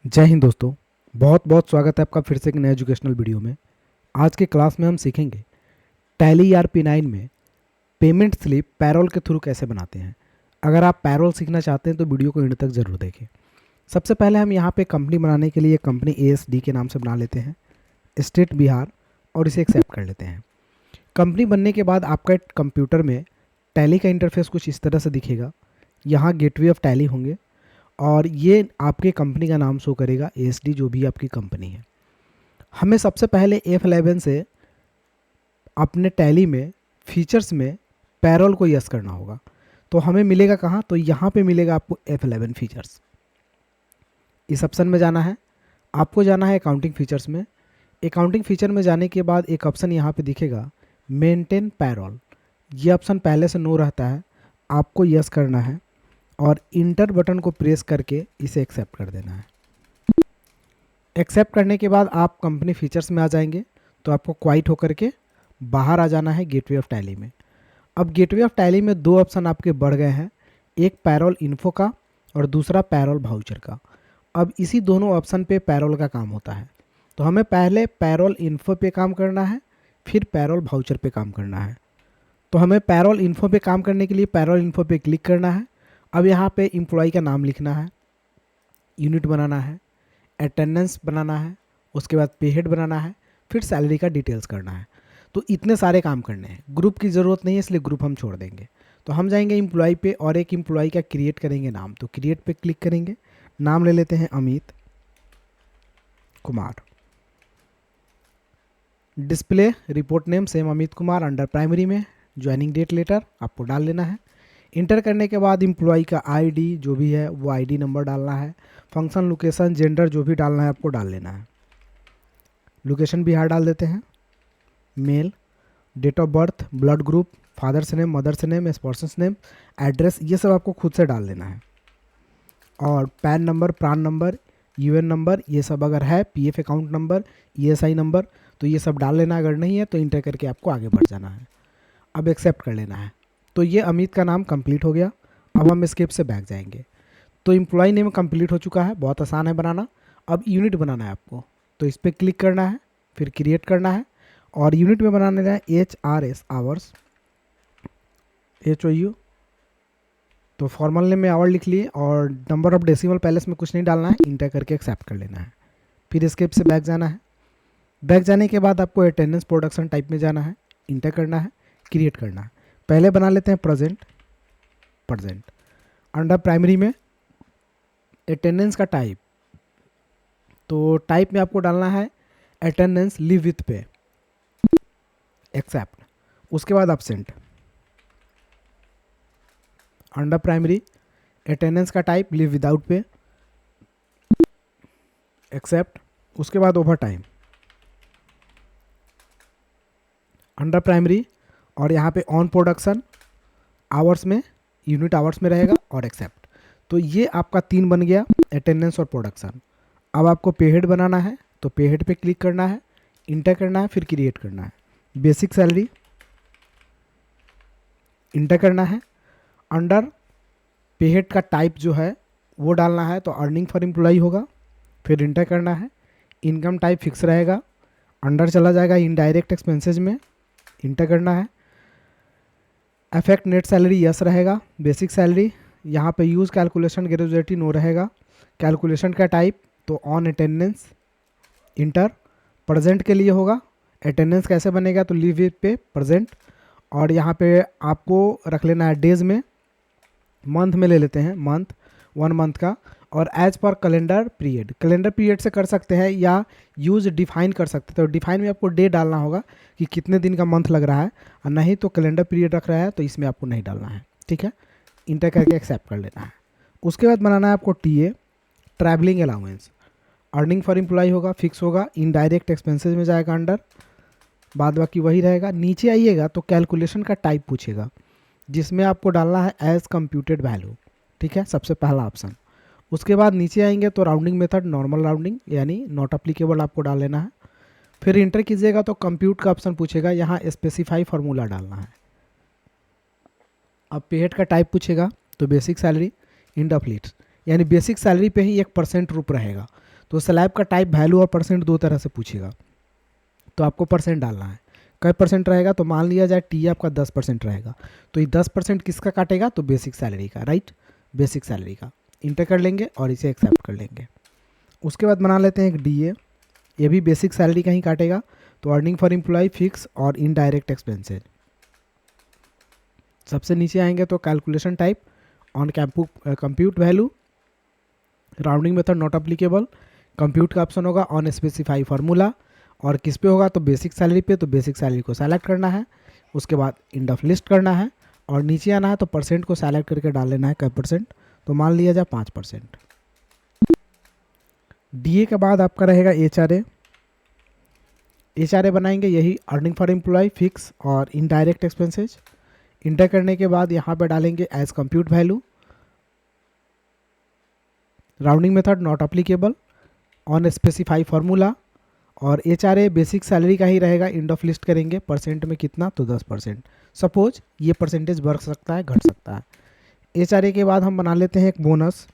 जय हिंद दोस्तों। बहुत बहुत स्वागत है आपका फिर से एक नए एजुकेशनल वीडियो में। आज के क्लास में हम सीखेंगे टैली ERP9 में पेमेंट स्लिप पैरोल के थ्रू कैसे बनाते हैं। अगर आप पैरोल सीखना चाहते हैं तो वीडियो को एंड तक ज़रूर देखें। सबसे पहले हम यहाँ पे कंपनी बनाने के लिए कंपनी ASD के नाम से बना लेते हैं, स्टेट बिहार, और इसे एक्सेप्ट कर लेते हैं। कंपनी बनने के बाद आपका कंप्यूटर में टैली का इंटरफेस कुछ इस तरह से दिखेगा। यहाँ गेटवे ऑफ टैली होंगे और ये आपके कंपनी का नाम शो करेगा, ASD जो भी आपकी कंपनी है। हमें सबसे पहले F11 से अपने टैली में फीचर्स में पैरोल को यस करना होगा। तो हमें मिलेगा कहाँ? तो यहाँ पे मिलेगा आपको F11 फीचर्स। इस ऑप्शन में जाना है, आपको जाना है अकाउंटिंग फीचर्स में। अकाउंटिंग फीचर में जाने के बाद एक ऑप्शन यहाँ पे दिखेगा मेंटेन पैरोल। ये ऑप्शन पहले से नो रहता है, आपको यस करना है और इंटर बटन को प्रेस करके इसे एक्सेप्ट कर देना है। एक्सेप्ट करने के बाद आप कंपनी फीचर्स में आ जाएंगे तो आपको क्वाइट होकर के बाहर आ जाना है गेटवे ऑफ टैली में। अब गेटवे ऑफ टैली में दो ऑप्शन आपके बढ़ गए हैं, एक पैरोल इन्फो का और दूसरा पैरोल वाउचर का। अब इसी दोनों ऑप्शन पे पैरोल का काम होता है, तो हमें पहले पैरोल इन्फो पे काम करना है, फिर पैरोल वाउचर पे काम करना है। तो हमें पैरोल इन्फो पे काम करने के लिए पैरोल इन्फो पे क्लिक करना है। अब यहाँ पे एम्प्लॉय का नाम लिखना है, यूनिट बनाना है, अटेंडेंस बनाना है, उसके बाद पे हेड बनाना है, फिर सैलरी का डिटेल्स करना है। तो इतने सारे काम करने हैं। ग्रुप की ज़रूरत नहीं है इसलिए ग्रुप हम छोड़ देंगे। तो हम जाएंगे एम्प्लॉय पे और एक एम्प्लॉय का क्रिएट करेंगे नाम। तो क्रिएट पे क्लिक करेंगे, नाम ले लेते हैं Amit Kumar. Display report name same Amit Kumar, under primary में ज्वाइनिंग डेट लेटर आपको डाल लेना है। इंटर करने के बाद एम्प्लॉय का आईडी जो भी है वो आईडी नंबर डालना है। फंक्शन, लोकेशन, जेंडर जो भी डालना है आपको डाल लेना है। लोकेशन बिहार डाल देते हैं, mail, date of birth, blood group, father's name, mother's name, spouse name, address, ये सब आपको खुद से डाल लेना है। और PAN number, PRAN number, UAN number, ये सब अगर है, PF account number, ESI number, तो ये सब डाल लेना। अगर नहीं है तो इंटर करके आपको आगे बढ़ जाना है। अब एक्सेप्ट कर लेना है। तो ये अमित का नाम कंप्लीट हो गया। अब हम स्केप से बैक जाएंगे। तो एम्प्लॉय नेम कंप्लीट हो चुका है, बहुत आसान है बनाना। अब यूनिट बनाना है आपको, तो इस पर क्लिक करना है, फिर क्रिएट करना है और यूनिट में बनाने है HRS आवर्स, HOU। तो फॉर्मल नेम में आवर लिख लिए और नंबर ऑफ डेसिमल पैलेस में कुछ नहीं डालना है, इंटर करके एक्सेप्ट कर लेना है। फिर स्केप से बैक जाना है। बैक जाने के बाद आपको अटेंडेंस प्रोडक्शन टाइप में जाना है, इंटर करना है, क्रिएट करना है। पहले बना लेते हैं प्रेजेंट। अंडर प्राइमरी में अटेंडेंस का टाइप, तो टाइप में आपको डालना है attendance leave with pay, accept. उसके बाद एब्सेंट। अंडर प्राइमरी अटेंडेंस का type leave without pay, accept. उसके बाद ओवर टाइम अंडर प्राइमरी और यहाँ पे ऑन प्रोडक्शन आवर्स में, यूनिट आवर्स में रहेगा और एक्सेप्ट। तो ये आपका 3 बन गया, अटेंडेंस और प्रोडक्शन। अब आपको पे हेड बनाना है, तो पे हेड पे क्लिक करना है, इंटर करना है, फिर क्रिएट करना है। बेसिक सैलरी इंटर करना है। अंडर पे हेड का टाइप जो है वो डालना है, तो अर्निंग फॉर एम्प्लॉय होगा, फिर इंटर करना है। इनकम टाइप फिक्स रहेगा, अंडर चला जाएगा इनडायरेक्ट एक्सपेंसेज में, इंटर करना है। अफेक्ट नेट सैलरी यस रहेगा। बेसिक सैलरी यहाँ पे यूज़ कैलकुलेशन ग्रेजुएटी नो रहेगा। कैलकुलेशन का टाइप तो ऑन अटेंडेंस, इंटर। प्रेजेंट के लिए होगा, अटेंडेंस कैसे बनेगा तो लीव विथ पे प्रेजेंट। और यहाँ पे आपको रख लेना है डेज में, मंथ में ले लेते हैं, मंथ 1 मंथ का। और एज पर कैलेंडर पीरियड से कर सकते हैं या यूज डिफाइन कर सकते हैं। तो डिफाइन में आपको डे डालना होगा कि कितने दिन का मंथ लग रहा है, और नहीं तो कैलेंडर पीरियड रख रहा है तो इसमें आपको नहीं डालना है, ठीक है। इंटर करके एक्सेप्ट कर लेना है। उसके बाद बनाना है आपको TA, travelling allowance. Earning for employ होगा, फिक्स होगा, इनडायरेक्ट एक्सपेंसेज में जाएगा अंडर, बाद बाकी वही रहेगा। नीचे आइएगा तो कैलकुलेशन का टाइप पूछेगा, जिसमें आपको डालना है एज कंप्यूटेड वैल्यू, ठीक है, सबसे पहला ऑप्शन। उसके बाद नीचे आएंगे तो राउंडिंग मेथड, नॉर्मल राउंडिंग यानी नॉट अप्लीकेबल आपको डाल लेना है। फिर इंटर कीजिएगा तो कंप्यूट का ऑप्शन पूछेगा, यहाँ स्पेसिफाई फार्मूला डालना है। अब पे हेड का टाइप पूछेगा, तो basic salary end of leads, यानी बेसिक सैलरी पे ही 1% रूप रहेगा। तो स्लैब का टाइप, वैल्यू और परसेंट दो तरह से पूछेगा, तो आपको परसेंट डालना है। कई परसेंट रहेगा, तो मान लिया जाए टी आपका 10% रहेगा, तो ये 10% किसका काटेगा, तो बेसिक सैलरी का, राइट, बेसिक सैलरी का। इंटर कर लेंगे और इसे एक्सेप्ट कर लेंगे। उसके बाद बना लेते हैं एक डी, ये भी बेसिक सैलरी का ही काटेगा। तो अर्निंग फॉर एम्प्लॉय, फिक्स और इनडायरेक्ट एक्सपेंसेस। सबसे नीचे आएंगे तो calculation type, on compute value, rounding method not applicable, compute का ऑप्शन होगा, ऑन स्पेसिफाई फार्मूला, और किस पे होगा, तो बेसिक सैलरी पे। तो बेसिक सैलरी को सेलेक्ट करना है, उसके बाद इंड ऑफ लिस्ट करना है, और नीचे आना है तो परसेंट को सेलेक्ट करके डाल लेना है, क्या परसेंट, तो मान लिया जाए 5%। डीए के बाद आपका रहेगा एचआरए। एचआरए बनाएंगे, यही अर्निंग फॉर एम्प्लॉय, फिक्स और इनडायरेक्ट एक्सपेंसेस। इंटर करने के बाद यहाँ पे डालेंगे as compute value, rounding method not applicable, on specify formula, और एचआरए बेसिक सैलरी का ही रहेगा। इंड ऑफ लिस्ट करेंगे, परसेंट में कितना, तो 10%। सपोज ये परसेंटेज बढ़ सकता है, घट सकता है। एचआरए के बाद हम बना लेते हैं एक बोनस,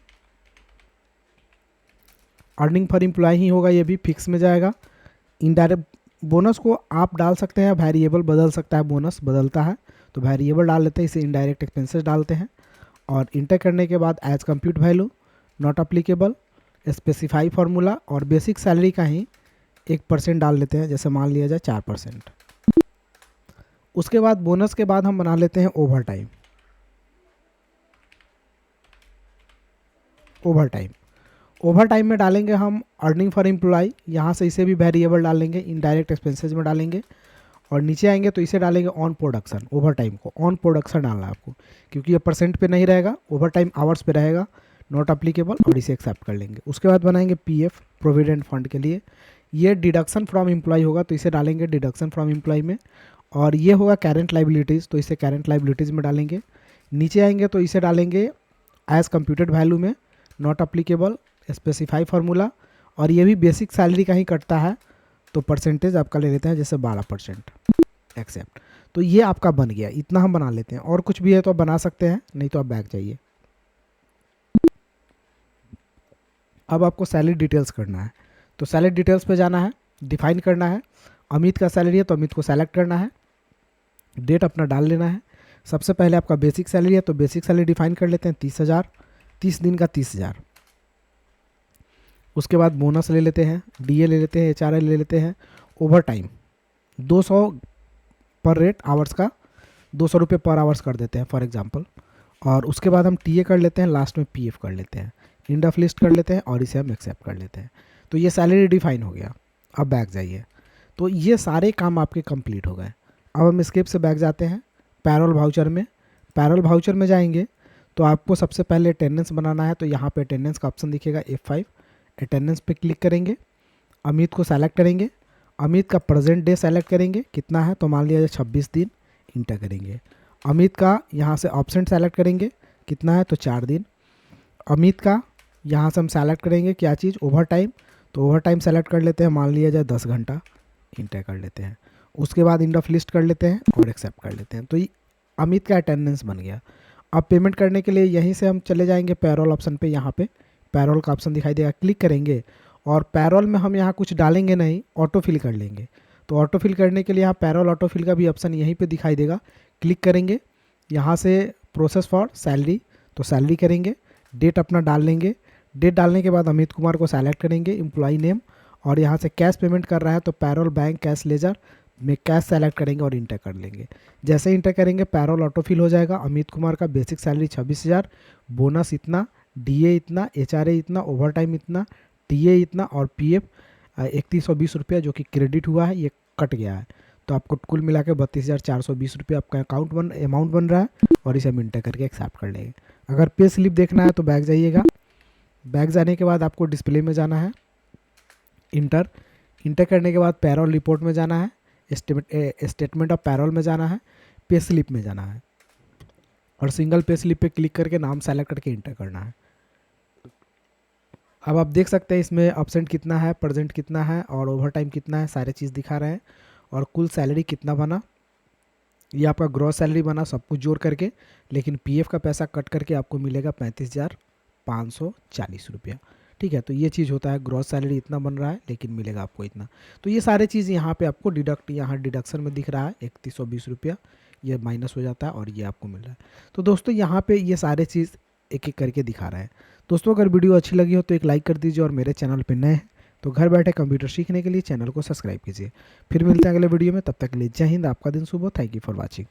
अर्निंग फॉर एम्प्लॉय ही होगा, ये भी फिक्स में जाएगा। इनडायरेक्ट बोनस को आप डाल सकते हैं, वेरिएबल बदल सकता है, बोनस बदलता है, तो वेरिएबल डाल लेते हैं, इसे इनडायरेक्ट एक्सपेंसेस डालते हैं। और इंटर करने के बाद as compute value, not applicable, specify formula, और बेसिक सैलरी का ही 1% डाल लेते हैं, जैसे मान लिया जाए 4%। उसके बाद बोनस के बाद हम बना लेते हैं ओवर टाइम। ओवर टाइम में डालेंगे हम अर्निंग फॉर एम्प्लॉय, यहाँ से इसे भी वेरिएबल डालेंगे, इनडायरेक्ट एक्सपेंसेस में डालेंगे, और नीचे आएंगे तो इसे डालेंगे ऑन प्रोडक्शन। ओवर टाइम को ऑन प्रोडक्शन डालना है आपको, क्योंकि ये परसेंट पे नहीं रहेगा, ओवर टाइम आवर्स पे रहेगा, नॉट अप्लीकेबल, और इसे एक्सेप्ट कर लेंगे। उसके बाद बनाएंगे पीएफ, प्रोविडेंट फंड के लिए, ये डिडक्शन फ्रॉम एम्प्लॉय होगा, तो इसे डालेंगे डिडक्शन फ्रॉम एम्प्लॉय में। और ये होगा करेंट लाइबिलिटीज़, तो इसे करेंट लाइबिलिटीज़ में डालेंगे। नीचे आएंगे तो इसे डालेंगे एज कंप्यूटेड वैल्यू में, नॉट अप्लीकेबल, स्पेसिफाई फार्मूला, और ये भी बेसिक सैलरी का ही कटता है, तो परसेंटेज आपका ले लेते हैं, जैसे 12%, एक्सेप्ट। तो ये आपका बन गया, इतना हम बना लेते हैं। और कुछ भी है तो आप बना सकते हैं, नहीं तो आप बैक जाइए। अब आपको सैलरी डिटेल्स करना है, तो सैलरी डिटेल्स पे जाना है, डिफाइन करना है। अमित का सैलरी है तो अमित को सेलेक्ट करना है, डेट अपना डाल लेना है। सबसे पहले आपका बेसिक सैलरी है, तो बेसिक सैलरी डिफाइन कर लेते हैं 30,000, 30 दिन का 30,000। उसके बाद बोनस ले लेते हैं, डीए ले लेते हैं, एचआरए ले लेते हैं। ओवर टाइम 200 पर रेट आवर्स का, 200 रुपये पर आवर्स कर देते हैं फॉर एग्जांपल। और उसके बाद हम टीए कर लेते हैं, लास्ट में पीएफ कर लेते हैं, इंड ऑफ लिस्ट कर लेते हैं, और इसे हम एक्सेप्ट कर लेते हैं। तो ये सैलरी डिफाइन हो गया। अब बैक जाइए, तो ये सारे काम आपके कंप्लीट हो गए। अब हम स्केप से बैक जाते हैं पैरोल वाउचर में। पैरोल वाउचर में जाएंगे तो आपको सबसे पहले अटेंडेंस बनाना है, तो यहाँ पे अटेंडेंस का ऑप्शन दिखेगा F5, अटेंडेंस पे क्लिक करेंगे, अमित को सेलेक्ट करेंगे, अमित का प्रेजेंट डे सेलेक्ट करेंगे, कितना है, तो मान लिया जाए 26 दिन, इंटर करेंगे। अमित का यहाँ से ऑप्शन सेलेक्ट करेंगे, कितना है, तो 4 दिन। अमित का यहाँ से हम सेलेक्ट करेंगे क्या चीज़, ओवर टाइम, तो ओवर टाइम सेलेक्ट कर लेते हैं, मान लिया जाए 10 घंटा, इंटर कर लेते हैं। उसके बाद इंड ऑफ लिस्ट कर लेते हैं और एक्सेप्ट कर लेते हैं। तो ये अमित का अटेंडेंस बन गया। अब पेमेंट करने के लिए यहीं से हम चले जाएंगे पैरोल ऑप्शन पे, यहाँ पे पैरोल का ऑप्शन दिखाई देगा, क्लिक करेंगे, और पैरोल में हम यहाँ कुछ डालेंगे नहीं, ऑटो फिल कर लेंगे। तो ऑटो फिल करने के लिए यहाँ पैरोल ऑटो फिल का भी ऑप्शन यहीं पे दिखाई देगा, क्लिक करेंगे, यहाँ से प्रोसेस फॉर सैलरी, तो सैलरी करेंगे, डेट अपना डाल लेंगे, डेट डालने के बाद अमित कुमार को सेलेक्ट करेंगे, एम्प्लॉई नेम, और यहाँ से कैश पेमेंट कर रहा है तो पैरोल बैंक कैश लेजर में कैश सेलेक्ट करेंगे और इंटर कर लेंगे। जैसे इंटर करेंगे पैरोल ऑटो फिल हो जाएगा। अमित कुमार का बेसिक सैलरी 26,000, बोनस इतना, डीए इतना, एचआरए इतना, ओवर टाइम इतना, टीए इतना, और पीएफ 3120 रुपया जो कि क्रेडिट हुआ है, ये कट गया है। तो आपको कुल मिला के 32,420 रुपये आपका अमाउंट बन रहा है, और इसे हम इंटर करके एक्सेप्ट कर लेंगे। अगर पे स्लिप देखना है तो बैक जाइएगा। बैक जाने के बाद आपको डिस्प्ले में जाना है, इंटर करने के बाद पैरोल रिपोर्ट में जाना है, स्टेटमेंट ऑफ पैरोल में जाना है, पे स्लिप में जाना है, और सिंगल पे स्लिप पे क्लिक करके नाम सेलेक्ट करके इंटर करना है। अब आप देख सकते हैं इसमें एब्सेंट कितना है, प्रेजेंट कितना है, और ओवर टाइम कितना है, सारे चीज़ दिखा रहे हैं, और कुल सैलरी कितना बना, ये आपका ग्रॉस सैलरी बना सब कुछ जोड़ करके। लेकिन पीएफ का पैसा कट करके आपको मिलेगा 35,540 रुपया। ठीक है। तो ये चीज़ होता है, ग्रॉस सैलरी इतना बन रहा है लेकिन मिलेगा आपको इतना। तो ये सारे चीज़ यहाँ पे आपको यहाँ डिडक्शन में दिख रहा है 3120 रुपया, ये माइनस हो जाता है और ये आपको मिल रहा है। तो दोस्तों यहाँ पे ये सारे चीज़ एक एक करके दिखा रहा है। दोस्तों अगर वीडियो अच्छी लगी हो तो एक लाइक कर दीजिए, और मेरे चैनल पर नए हैं तो घर बैठे कंप्यूटर सीखने के लिए चैनल को सब्सक्राइब कीजिए। फिर मिलते हैं अगले वीडियो में, तब तक के लिए जय हिंद, आपका दिन शुभ हो। Thank you for watching.